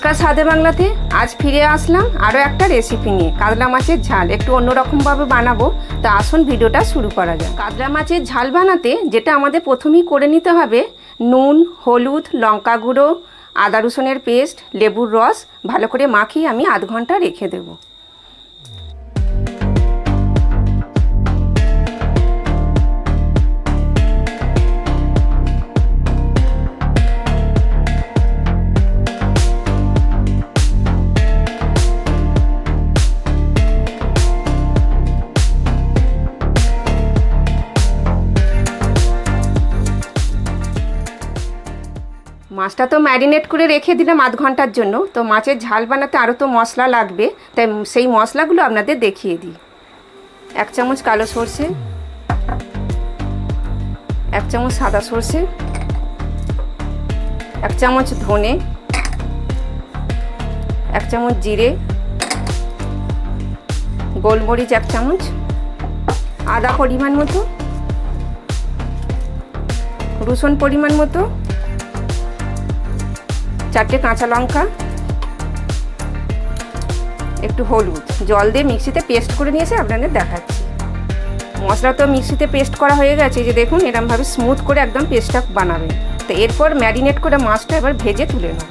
নমস্কার সাদে বাংলাতে আজ ফিরে আসলাম আরও একটা রেসিপি নিয়ে। কাতলা মাছের ঝাল একটু অন্যরকমভাবে বানাবো। তা আসুন ভিডিওটা শুরু করা যাক। কাতলা মাছের ঝাল বানাতে যেটা আমাদের প্রথমেই করে নিতে হবে, নুন, হলুদ, লঙ্কা গুঁড়ো, আদা রসুনের পেস্ট, লেবুর রস ভালো করে মাখিয়ে আমি আধ ঘন্টা রেখে দেবো। মাছটা তো ম্যারিনেট করে রেখে দিলাম আধ ঘন্টার জন্য। তো মাছের ঝাল বানাতে আরও তো মশলা লাগবে, তাই সেই মশলাগুলো আপনাদের দেখিয়ে দিই। 1 চামচ কালো সর্ষে, 1 চামচ সাদা সর্ষে, 1 চামচ ধনে, 1 চামচ জিরে, গোলমরিচ 1 চামচ, আদা পরিমাণ মতো, রসুন পরিমাণ মতো, 4টে কাঁচা লঙ্কা, একটু হলুদ। জল দিয়ে মিক্সিতে পেস্ট করে নিয়েছে, আপনাদের দেখাচ্ছি। মশলা তো মিক্সিতে পেস্ট করা হয়ে গেছে, যে দেখুন এরকমভাবে স্মুথ করে একদম পেস্টটা বানাবেন। তো এরপর ম্যারিনেট করে মাছটা এবার ভেজে তুলে নেব।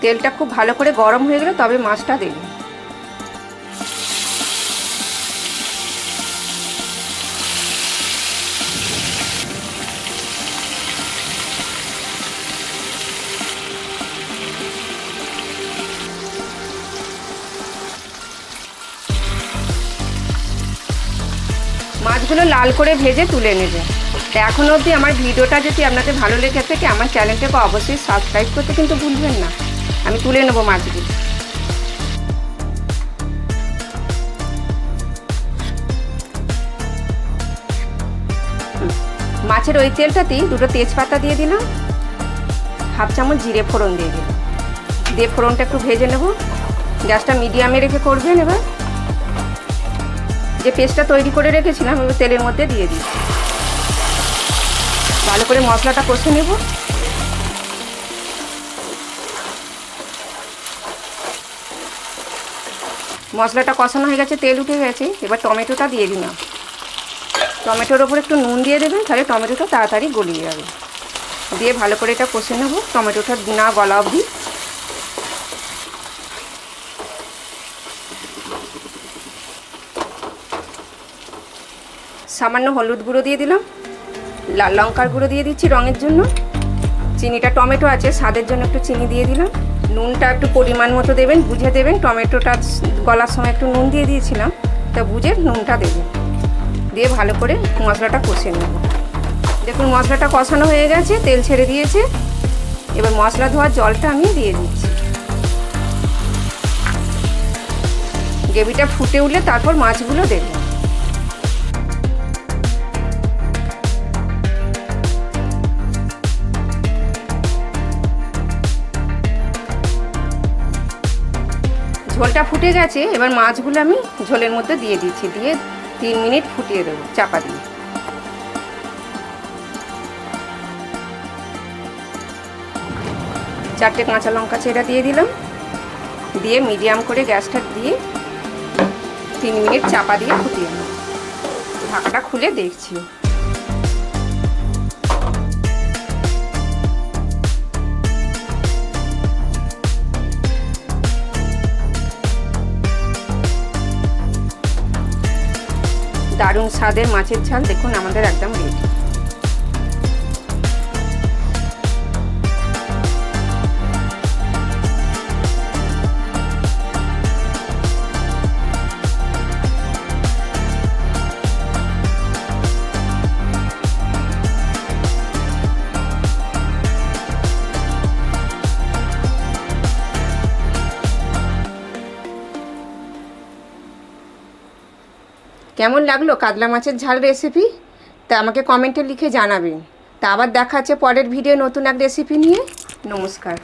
তেলটা খুব ভালো করে গরম হয়ে গেলে তবে মাছটা দেবেন। মাছগুলো লাল করে ভেজে তুলে নেবে। এখনও অবধি আমার ভিডিওটা যদি আপনাদের ভালো লেগে থাকে, আমার চ্যানেলটাকে অবশ্যই সাবস্ক্রাইব করতে কিন্তু ভুলবেন না। আমি তুলে নেব মাছগুলো। মাছের ওই তেলটাতেই 2টো তেজপাতা দিয়ে দিলাম, 1/2 চামচ জিরে ফোড়ন দিয়ে দিলাম। দিয়ে ফোড়নটা একটু ভেজে নেব। গ্যাসটা মিডিয়ামে রেখে করবেন। এবার যে পেস্টটা তৈরি করে রেখেছিলাম এবার তেলের মধ্যে দিয়ে দিই। ভালো করে মশলাটা কষে নেব। মশলাটা কষানো হয়ে গেছে, তেল উঠে গেছে। এবার টমেটোটা দিয়ে দিলাম। টমেটোর ওপর একটু নুন দিয়ে দেবেন, তাহলে টমেটোটা তাড়াতাড়ি গলিয়ে যাবে। দিয়ে ভালো করে এটা কষে নেব, টমেটোটা না গলা অবধি। সামান্য হলুদ গুঁড়ো দিয়ে দিলাম, লাল লঙ্কার গুঁড়ো দিয়ে দিচ্ছি রঙের জন্য। চিনিটা টমেটো আছে, স্বাদের জন্য একটু চিনি দিয়ে দিলাম। নুনটা একটু পরিমাণ মতো দেবেন, বুঝে দেবেন। টমেটোটা গলার সময় একটু নুন দিয়ে দিয়েছিলাম, তা বুঝে নুনটা দেবেন। দিয়ে ভালো করে মশলাটা কষে নেব। দেখুন মশলাটা কষানো হয়ে গেছে, তেল ছেড়ে দিয়েছে। এবার মশলা ধোয়ার জলটা আমি দিয়ে দিচ্ছি। গ্রেভিটা ফুটে উঠলে তারপর মাছগুলো দেবো। ঝোলটা ফুটে গেছে, এবার মাছগুলো আমি ঝোলের মধ্যে দিয়ে দিচ্ছি। দিয়ে 3 মিনিট ফুটিয়ে দেবো চাপা দিয়ে। চারটে কাঁচা লঙ্কা চেরা দিয়ে দিলাম। দিয়ে মিডিয়াম করে গ্যাসটা দিয়ে 3 মিনিট চাপা দিয়ে ফুটিয়ে নেব। ঢাকাটা খুলে দেখছি। দারুণ স্বাদের মাছের ঝাল দেখুন আমাদের একদম রেডি। কেমন লাগলো কাতলা মাছের ঝাল রেসিপি? তা আমাকে কমেন্টে লিখে জানাবেন। তা আবার দেখা হচ্ছে পরের ভিডিও নতুন এক রেসিপি নিয়ে। নমস্কার।